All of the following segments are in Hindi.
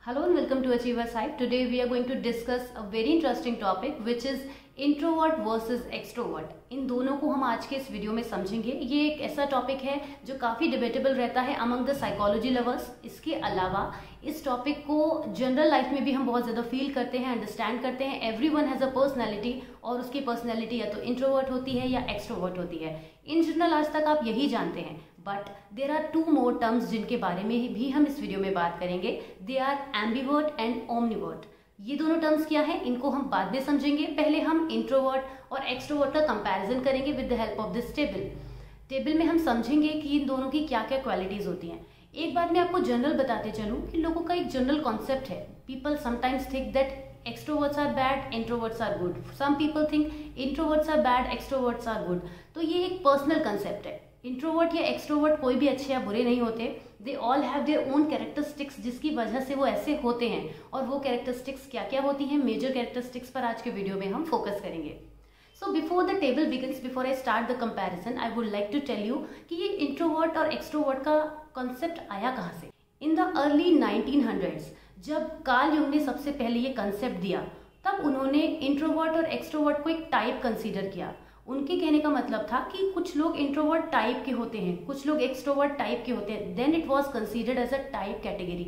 Hello and welcome to Achievers Hype. Today we are going to discuss a very interesting topic which is introvert versus extrovert. इन दोनों को हम आज के इस वीडियो में समझेंगे। ये एक ऐसा टॉपिक है जो काफ़ी डिबेटेबल रहता है अमंग द साइकोलॉजी लवर्स। इसके अलावा इस टॉपिक को जनरल लाइफ में भी हम बहुत ज़्यादा फील करते हैं, अंडरस्टैंड करते हैं। एवरीवन हैज़ अ पर्सनैलिटी और उसकी पर्सनैलिटी या तो इंट्रोवर्ट होती है या एक्सट्रोवर्ट होती है। इन जनरल आज तक आप यही जानते हैं, but there are two more terms जिनके बारे में भी हम इस वीडियो में बात करेंगे। They are ambivert and omnivert. ये दोनों टर्म्स क्या हैं इनको हम बाद में समझेंगे। पहले हम इंट्रोवर्ट और एक्सट्रोवर्ट का कंपैरिजन करेंगे with the help of this table में हम समझेंगे कि इन दोनों की क्या क्या क्वालिटीज होती हैं। एक बात मैं आपको जनरल बताते चलूं कि लोगों का एक जनरल कॉन्सेप्ट है। People sometimes think that extroverts are bad, introverts are good. Some people think introverts are bad, extroverts are good. तो ये एक पर्सनल कंसेप्ट है। इंट्रोवर्ट या एक्सट्रोवर्ट कोई भी अच्छे या बुरे नहीं होते। They all have their own characteristics जिसकी वजह से वो ऐसे होते हैं। और वो कैरेक्टरिस्टिक्स क्या क्या होती हैं, मेजर कैरेक्टरिस्टिक्स पर आज के वीडियो में हम फोकस करेंगे। So before the table begins, before I start the comparison, I would like to tell you कि ये इंट्रोवर्ट और एक्सट्रोवर्ट का कॉन्सेप्ट आया कहाँ से। इन द अर्ली 1900s जब कार्ल युंग ने सबसे पहले ये कंसेप्ट दिया, तब उन्होंने इंट्रोवर्ट और एक्सट्रोवर्ट को एक टाइप कंसीडर किया। उनके कहने का मतलब था कि कुछ लोग इंट्रोवर्ट टाइप के होते हैं, कुछ लोग एक्सट्रोवर्ट टाइप के होते हैं। Then it was considered as a type category,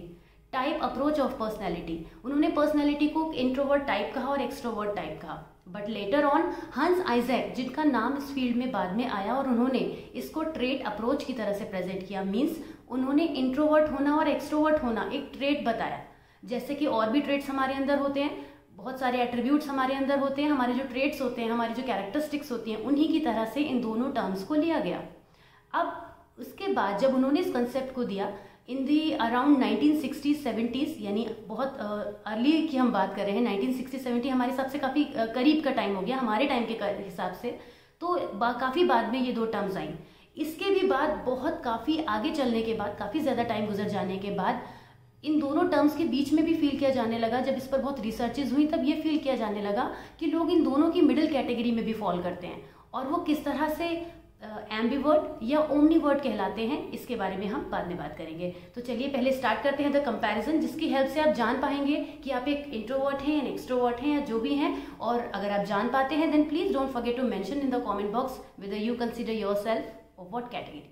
type approach of personality. उन्होंने पर्सनैलिटी को इंट्रोवर्ट टाइप कहा और एक्सट्रोवर्ट टाइप कहा। But later on Hans Eysenck, जिनका नाम इस फील्ड में बाद में आया, और उन्होंने इसको ट्रेट अप्रोच की तरह से प्रेजेंट किया। मीन्स उन्होंने इंट्रोवर्ट होना और एक्सट्रोवर्ट होना एक ट्रेट बताया। जैसे कि और भी ट्रेट्स हमारे अंदर होते हैं, बहुत सारे एट्रीब्यूट्स हमारे अंदर होते हैं, हमारे जो ट्रेट्स होते हैं, हमारी जो कैरेक्टरिस्टिक्स होती हैं, उन्हीं की तरह से इन दोनों टर्म्स को लिया गया। अब उसके बाद जब उन्होंने इस कंसेप्ट को दिया इन दी अराउंड 1960s-70s, यानी बहुत अर्ली की हम बात कर रहे हैं, 1960-70 हमारे हिसाब से काफ़ी करीब का टाइम हो गया हमारे टाइम के हिसाब से। तो काफ़ी बाद में ये दो टर्म्स आई। इसके भी बाद बहुत काफ़ी आगे चलने के बाद, काफ़ी ज़्यादा टाइम गुजर जाने के बाद इन दोनों टर्म्स के बीच में भी फील किया जाने लगा। जब इस पर बहुत रिसर्चेज हुई तब ये फील किया जाने लगा कि लोग इन दोनों की मिडिल कैटेगरी में भी फॉल करते हैं, और वो किस तरह से एम्बिवर्ट या ओमनीवर्ट कहलाते हैं, इसके बारे में हम बाद में बात करेंगे। तो चलिए पहले स्टार्ट करते हैं द कंपैरिजन, जिसकी हेल्प से आप जान पाएंगे कि आप एक इंट्रोवर्ट हैं, एक्सट्रोवर्ट हैं, या जो भी हैं। और अगर आप जान पाते हैं then please don't forget to mention in the comment box whether you consider yourself और what category.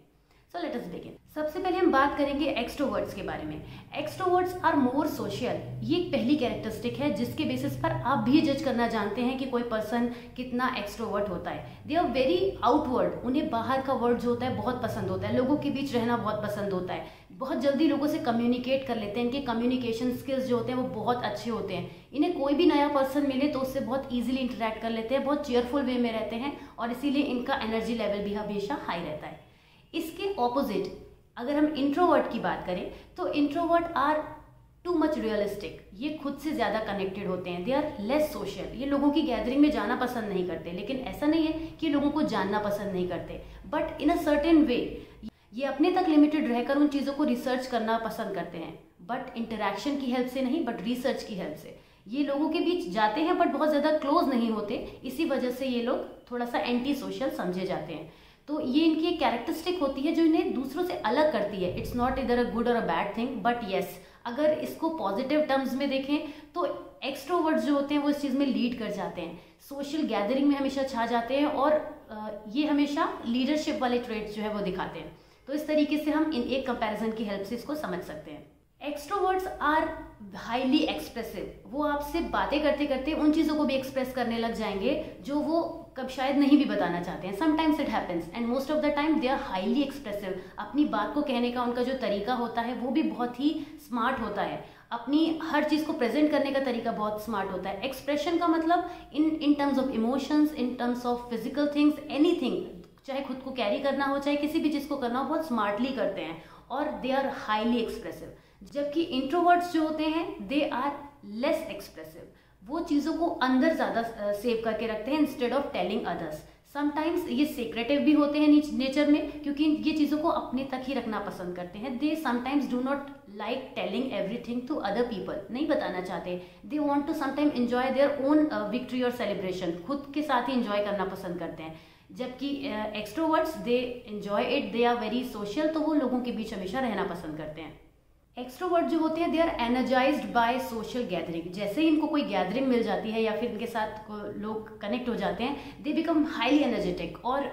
So let us begin. सबसे पहले हम बात करेंगे एक्सट्रोवर्ट्स के बारे में। Extroverts are more social. ये एक पहली कैरेक्टरिस्टिक है जिसके बेसिस पर आप भी जज करना जानते हैं कि कोई पर्सन कितना एक्सट्रोवर्ट होता है। They are very outward. उन्हें बाहर का वर्ल्ड जो होता है बहुत पसंद होता है, लोगों के बीच रहना बहुत पसंद होता है, बहुत जल्दी लोगों से कम्युनिकेट कर लेते हैं। इनके कम्युनिकेशन स्किल्स जो होते हैं वो बहुत अच्छे होते हैं। इन्हें कोई भी नया पर्सन मिले तो उससे बहुत ईजिली इंटरेक्ट कर लेते हैं, बहुत चेयरफुल वे में रहते हैं, और इसीलिए इनका एनर्जी लेवल भी हमेशा हाई रहता है। इसके ऑपोजिट अगर हम इंट्रोवर्ट की बात करें तो introvert are too much realistic. ये खुद से ज़्यादा कनेक्टेड होते हैं। They are less social. ये लोगों की गैदरिंग में जाना पसंद नहीं करते, लेकिन ऐसा नहीं है कि लोगों को जानना पसंद नहीं करते, but in a certain way ये अपने तक लिमिटेड रहकर उन चीज़ों को रिसर्च करना पसंद करते हैं, बट इंटरेक्शन की हेल्प से नहीं, बट रिसर्च की हेल्प से। ये लोगों के बीच जाते हैं बट बहुत ज़्यादा क्लोज नहीं होते, इसी वजह से ये लोग थोड़ा सा एंटी सोशल समझे जाते हैं। तो ये इनकी एक कैरेक्टरिस्टिक होती है जो इन्हें दूसरों से अलग करती है। इट्स नॉट इधर अ गुड और a bad thing, but yes अगर इसको पॉजिटिव टर्म्स में देखें तो एक्सट्रोवर्ट्स जो होते हैं वो इस चीज़ में लीड कर जाते हैं, सोशल गैदरिंग में हमेशा छा जाते हैं, और ये हमेशा लीडरशिप वाले ट्रेट्स जो है वो दिखाते हैं। तो इस तरीके से हम इन एक कंपैरिजन की हेल्प से इसको समझ सकते हैं। Extroverts are highly expressive. वो आपसे बातें करते करते उन चीज़ों को भी एक्सप्रेस करने लग जाएंगे जो वो कब शायद नहीं भी बताना चाहते हैं। Sometimes it happens and most of the time they are highly expressive. अपनी बात को कहने का उनका जो तरीका होता है वो भी बहुत ही स्मार्ट होता है। अपनी हर चीज़ को प्रेजेंट करने का तरीका बहुत स्मार्ट होता है। एक्सप्रेशन का मतलब in terms of emotions, in terms of physical things, anything, चाहे खुद को कैरी करना हो, चाहे किसी भी चीज़ को करना हो, बहुत स्मार्टली करते हैं, और दे आर हाईली एक्सप्रेसिव। जबकि इंट्रोवर्ट्स जो होते हैं दे आर लेस एक्सप्रेसिव। वो चीज़ों को अंदर ज़्यादा सेव करके रखते हैं instead of telling others. Sometimes ये सीक्रेटिव भी होते हैं नेचर में, क्योंकि ये चीज़ों को अपने तक ही रखना पसंद करते हैं। They sometimes do not like telling everything to other people. नहीं बताना चाहते। They want to sometime enjoy their own victory और सेलिब्रेशन। खुद के साथ ही इंजॉय करना पसंद करते हैं। जबकि extroverts they enjoy it, they are very social. तो वो लोगों के बीच हमेशा रहना पसंद करते हैं। एक्सट्रोवर्ट जो होते हैं they are energized by social gathering. जैसे ही इनको कोई गैदरिंग मिल जाती है या फिर इनके साथ लोग कनेक्ट हो जाते हैं, दे बिकम हाईली एनर्जेटिक। और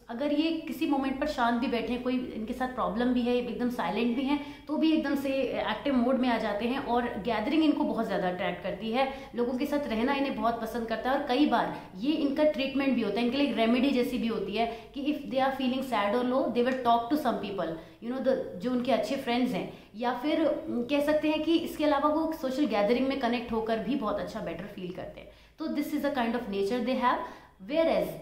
अगर ये किसी मोमेंट पर शांत भी बैठे हैं, कोई इनके साथ प्रॉब्लम भी है, एकदम साइलेंट भी हैं, तो भी एकदम से एक्टिव मोड में आ जाते हैं। और गैदरिंग इनको बहुत ज़्यादा अट्रैक्ट करती है, लोगों के साथ रहना इन्हें बहुत पसंद करता है। और कई बार ये इनका ट्रीटमेंट भी होता है, इनके लिए एक रेमेडी जैसी भी होती है कि if they are feeling sad और low, they will talk to some people, you know, जो उनके अच्छे फ्रेंड्स हैं, या फिर कह सकते हैं कि इसके अलावा वो सोशल गैदरिंग में कनेक्ट होकर भी बहुत अच्छा बेटर फील करते हैं। तो this is a kind of nature they have, where as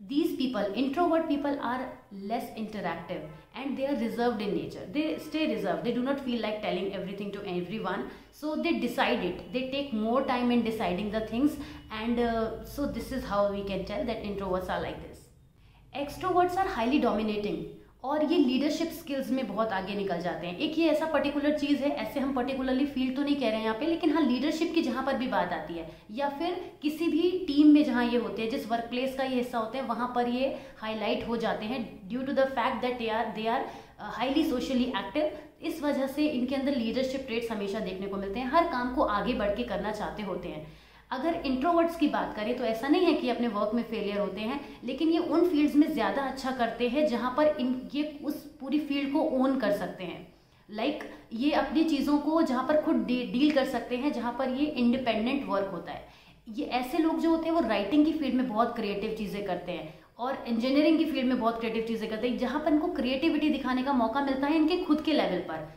these people, introvert people, are less interactive and they are reserved in nature. They stay reserved, they do not feel like telling everything to everyone, so they decide it, they take more time in deciding the things, and so this is how we can tell that introverts are like this. Extroverts are highly dominating और ये लीडरशिप स्किल्स में बहुत आगे निकल जाते हैं। एक ये ऐसा पर्टिकुलर चीज़ है, ऐसे हम पर्टिकुलरली फील्ड तो नहीं कह रहे हैं यहाँ पे, लेकिन हाँ लीडरशिप की जहाँ पर भी बात आती है या फिर किसी भी टीम में जहाँ ये होते हैं, जिस वर्क प्लेस का ये हिस्सा होते हैं, वहाँ पर ये हाईलाइट हो जाते हैं due to the fact that they are highly socially active. इस वजह से इनके अंदर लीडरशिप ट्रेट्स हमेशा देखने को मिलते हैं, हर काम को आगे बढ़ के करना चाहते होते हैं। अगर इंट्रोवर्ट्स की बात करें तो ऐसा नहीं है कि अपने वर्क में फेलियर होते हैं, लेकिन ये उन फील्ड्स में ज़्यादा अच्छा करते हैं जहाँ पर ये उस पूरी फील्ड को ओन कर सकते हैं। लाइक ये अपनी चीज़ों को जहाँ पर खुद डील कर सकते हैं, जहाँ पर ये इंडिपेंडेंट वर्क होता है। ये ऐसे लोग जो होते हैं वो राइटिंग की फील्ड में बहुत क्रिएटिव चीज़ें करते हैं और इंजीनियरिंग की फील्ड में बहुत क्रिएटिव चीज़ें करते हैं, जहाँ पर इनको क्रिएटिविटी दिखाने का मौका मिलता है इनके खुद के लेवल पर,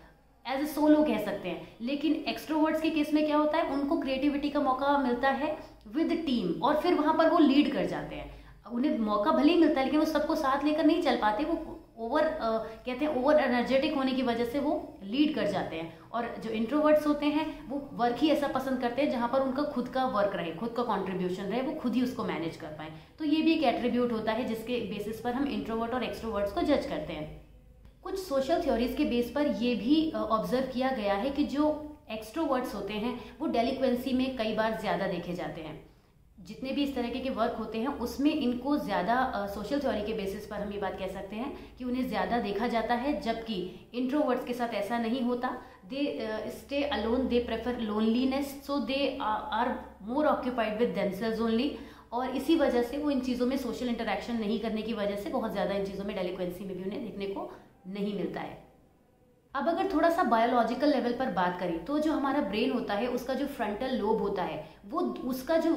एज ए सोलो कह सकते हैं। लेकिन एक्सट्रोवर्ट्स के केस में क्या होता है, उनको क्रिएटिविटी का मौका मिलता है विद टीम और फिर वहाँ पर वो लीड कर जाते हैं। उन्हें मौका भले ही मिलता है लेकिन वो सबको साथ लेकर नहीं चल पाते, वो कहते हैं ओवर एनर्जेटिक होने की वजह से वो लीड कर जाते हैं। और जो इंट्रोवर्ट्स होते हैं वो वर्क ही ऐसा पसंद करते हैं जहाँ पर उनका खुद का वर्क रहे, खुद का कॉन्ट्रीब्यूशन रहे, वो खुद ही उसको मैनेज कर पाए। तो ये भी एक एट्रीब्यूट होता है जिसके बेसिस पर हम इंट्रोवर्ट और एक्सट्रोवर्ट्स को जज करते हैं। कुछ सोशल थ्योरीज के बेस पर यह भी ऑब्जर्व किया गया है कि जो एक्सट्रोवर्ट्स होते हैं वो डेलिक्वेंसी में कई बार ज़्यादा देखे जाते हैं। जितने भी इस तरीके के वर्क होते हैं उसमें इनको ज़्यादा सोशल थ्योरी के बेसिस पर हम ये बात कह सकते हैं कि उन्हें ज़्यादा देखा जाता है, जबकि इंट्रोवर्ट्स के साथ ऐसा नहीं होता। They stay alone, they prefer loneliness, so they are more occupied with themselves only. और इसी वजह से वो इन चीज़ों में सोशल इंटरेक्शन नहीं करने की वजह से बहुत ज़्यादा इन चीज़ों में डेलिक्वेंसी में भी उन्हें देखने को नहीं मिलता है। अब अगर थोड़ा सा बायोलॉजिकल लेवल पर बात करें तो जो हमारा ब्रेन होता है उसका जो फ्रंटल लोब होता है वो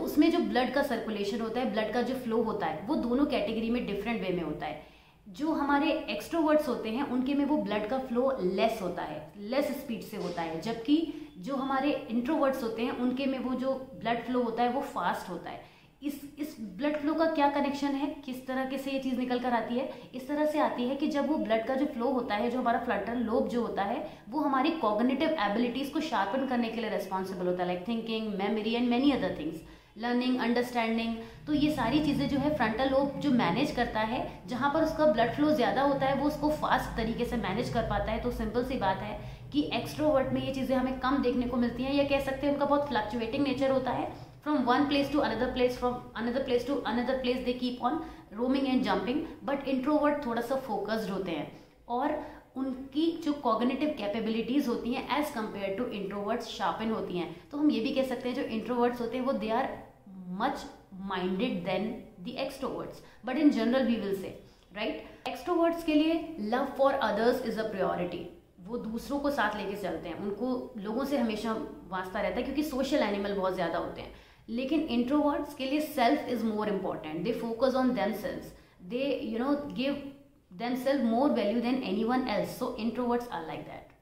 उसमें जो ब्लड का सर्कुलेशन होता है, ब्लड का जो फ्लो होता है, वो दोनों कैटेगरी में डिफरेंट वे में होता है। जो हमारे एक्सट्रोवर्ट्स होते हैं उनके में वो ब्लड का फ्लो लेस होता है, लेस स्पीड से होता है, जबकि जो हमारे इंट्रोवर्ट्स होते हैं उनके में वो जो ब्लड फ्लो होता है वो फास्ट होता है। इस ब्लड फ्लो का क्या कनेक्शन है, किस तरह से ये चीज़ निकल कर आती है? इस तरह से आती है कि जब वो ब्लड का जो फ्लो होता है, जो हमारा फ्रंटल लोब जो होता है वो हमारी कॉग्निटिव एबिलिटीज़ को शार्पन करने के लिए रिस्पॉन्सिबल होता है, like thinking, memory and many other things, learning, understanding. तो ये सारी चीज़ें जो है फ्रंटल लोब जो मैनेज करता है, जहाँ पर उसका ब्लड फ्लो ज़्यादा होता है वो उसको फास्ट तरीके से मैनेज कर पाता है। तो सिंपल सी बात है कि एक्सट्रोवर्ट में ये चीज़ें हमें कम देखने को मिलती हैं, या कह सकते हैं उनका बहुत फ्लक्चुएटिंग नेचर होता है। From one place to another place, from another place to another place, they keep on roaming and jumping. But introvert थोड़ा सा focused होते हैं और उनकी जो cognitive capabilities होती हैं as compared to introverts sharpen होती हैं। तो हम ये भी कह सकते हैं जो introverts होते हैं वो they are much minded than the extroverts. But in general we will say, right? Extroverts के लिए love for others is a priority. वो दूसरों को साथ लेके चलते हैं, उनको लोगों से हमेशा वास्ता रहता है क्योंकि सोशल एनिमल बहुत ज़्यादा होते हैं। लेकिन इंट्रोवर्ट्स के लिए self is more important, they focus on themselves, they give themselves more value than anyone else. So introverts are like that.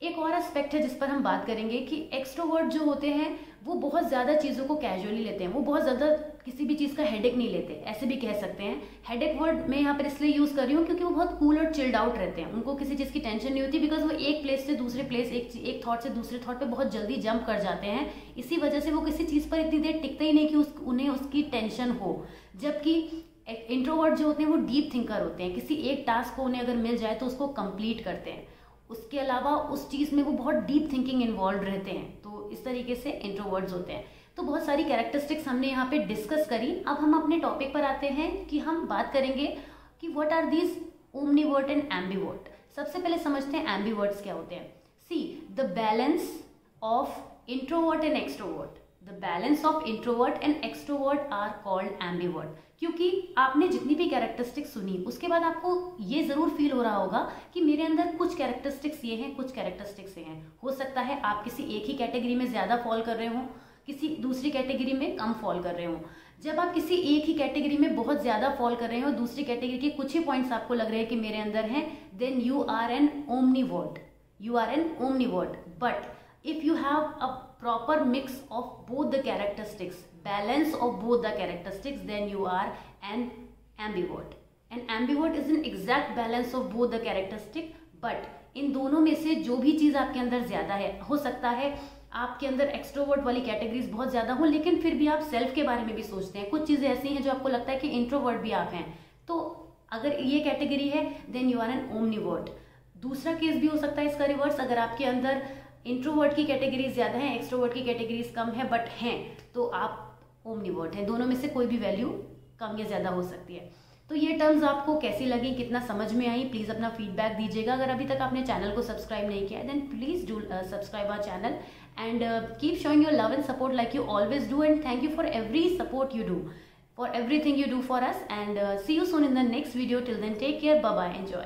एक और एस्पेक्ट है जिस पर हम बात करेंगे कि एक्सट्रोवर्ट जो होते हैं वो बहुत ज़्यादा चीज़ों को कैजुअली लेते हैं, वो बहुत ज़्यादा किसी भी चीज़ का हेडेक नहीं लेते, ऐसे भी कह सकते हैं। हेडेक वर्ड मैं यहाँ पर इसलिए यूज़ कर रही हूँ क्योंकि वो बहुत कूल और चिल्ड आउट रहते हैं, उनको किसी चीज़ की टेंशन नहीं होती, बिकॉज वो एक प्लेस से दूसरे प्लेस, एक थॉट से दूसरे थॉट पे बहुत जल्दी जंप कर जाते हैं। इसी वजह से वो किसी चीज़ पर इतनी देर टिकते ही नहीं कि उन्हें उसकी टेंशन हो। जबकि इंट्रोवर्ट जो होते हैं वो डीप थिंकर होते हैं, किसी एक टास्क को उन्हें अगर मिल जाए तो उसको कंप्लीट करते हैं, उसके अलावा उस चीज़ में वो बहुत डीप थिंकिंग इन्वॉल्व रहते हैं। तो इस तरीके से इंट्रोवर्ट्स होते हैं। तो बहुत सारी कैरेक्टरिस्टिक्स हमने यहाँ पे डिस्कस करी। अब हम अपने टॉपिक पर आते हैं कि हम बात करेंगे कि what are these omnivert and ambivert. सबसे पहले समझते हैं एम्बीवर्ट्स क्या होते हैं। See the balance of introvert and extrovert, the balance of introvert and extrovert are called ambivert. क्योंकि आपने जितनी भी कैरेक्टरिस्टिक्स सुनी उसके बाद आपको ये जरूर फील हो रहा होगा कि मेरे अंदर कुछ कैरेक्टरिस्टिक्स ये हैं, कुछ कैरेक्टरिस्टिक्स ये हैं। हो सकता है आप किसी एक ही कैटेगरी में ज्यादा फॉल कर रहे हो, किसी दूसरी कैटेगरी में कम फॉल कर रहे हो। जब आप किसी एक ही कैटेगरी में बहुत ज्यादा फॉल कर रहे हो, दूसरी कैटेगरी के कुछ ही पॉइंट्स आपको लग रहे हैं कि मेरे अंदर हैं, then you are an omnivert, you are an omnivert. But if you have a proper mix of both the characteristics, balance of both the characteristics, then you are an ambivert. An ambivert is an exact balance of both the characteristic, but इन दोनों में से जो भी चीज आपके अंदर ज्यादा है, हो सकता है आपके अंदर एक्सट्रोवर्ट वाली कैटेगरीज बहुत ज्यादा हो, लेकिन फिर भी आप सेल्फ के बारे में भी सोचते हैं। कुछ चीजें ऐसी हैं जो आपको लगता है कि इंट्रोवर्ट भी आप हैं, तो अगर ये कैटेगरी है देन यू आर एन ओमनीवर्ट। दूसरा केस भी हो सकता है इसका रिवर्स, अगर आपके अंदर इंट्रोवर्ट की कैटेगरीज ज्यादा है, एक्सट्रोवर्ट की कैटेगरीज कम है बट हैं, तो आप ओमनीवर्ट हैं। दोनों में से कोई भी वैल्यू कम या ज्यादा हो सकती है। तो ये टर्म्स आपको कैसी लगी, कितना समझ में आई, प्लीज अपना फीडबैक दीजिएगा। अगर अभी तक आपने चैनल को सब्सक्राइब नहीं किया है then please do subscribe our channel and keep showing your love and support like you always do, and thank you for every support you do, for everything you do for us, and see you soon in the next video. Till then, take care, bye bye, enjoy.